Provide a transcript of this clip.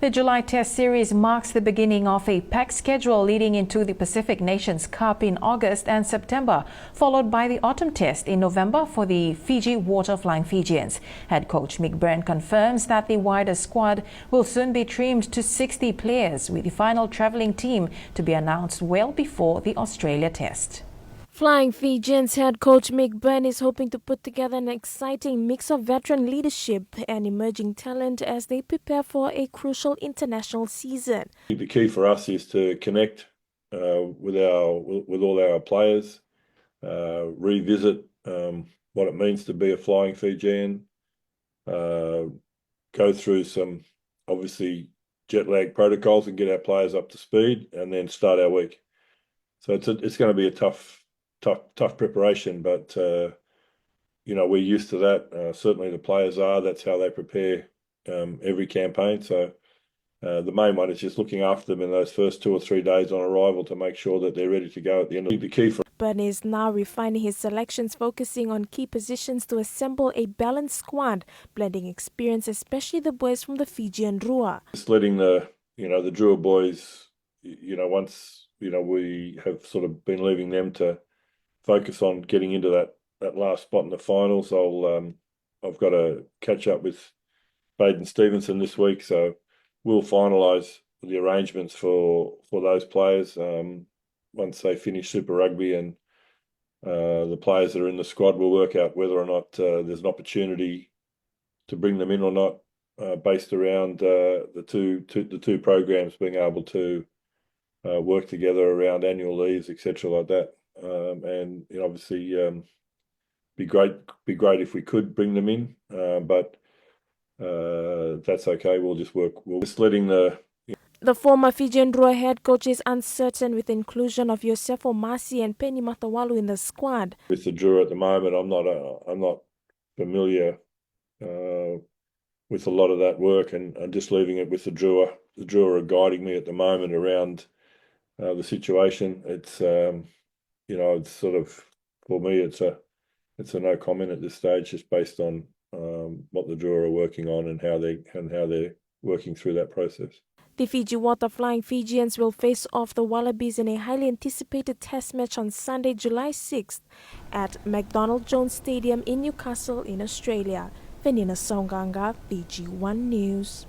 The July Test Series marks the beginning of a packed schedule leading into the Pacific Nations Cup in August and September, followed by the Autumn Test in November for the Fiji Water Flying Fijians. Head coach Mick Byrne confirms that the wider squad will soon be trimmed to 60 players, with the final travelling team to be announced well before the Australia Test. Flying Fijians head coach Mick Byrne is hoping to put together an exciting mix of veteran leadership and emerging talent as they prepare for a crucial international season. The key for us is to connect with all our players, revisit what it means to be a Flying Fijian, go through some obviously jet lag protocols and get our players up to speed, and then start our week. So it's going to be a tough preparation, but we're used to that. Certainly the players are. That's how they prepare every campaign. So the main one is just looking after them in those first 2 or 3 days on arrival to make sure that they're ready to go at the end of the key. Byrne is now refining his selections, focusing on key positions to assemble a balanced squad, blending experience, especially the boys from the Fijian Drua. Just letting the Drua boys, once we have sort of been leaving them to focus on getting into that last spot in the finals. I've got to catch up with Baden Stevenson this week, so we'll finalise the arrangements for those players once they finish Super Rugby, and the players that are in the squad will work out whether or not there's an opportunity to bring them in or not, based around the two programs being able to work together around annual leaves, etc., like that. And obviously, be great if we could bring them in, but that's okay. We'll just work. We're just letting The former Fijian Drua head coach is uncertain with the inclusion of Yosefo Masi and Penny Matawalu in the squad. With the Drua at the moment, I'm not familiar with a lot of that work, and I'm just leaving it with the Drua. The Drua are guiding me at the moment around the situation. It's sort of, for me, it's a no comment at this stage, just based on what the Drua are working on and how they're working through that process. The Fiji Water Flying Fijians will face off the Wallabies in a highly anticipated test match on Sunday, July 6th at McDonald Jones Stadium in Newcastle in Australia. Venina Songanga, Fiji One News.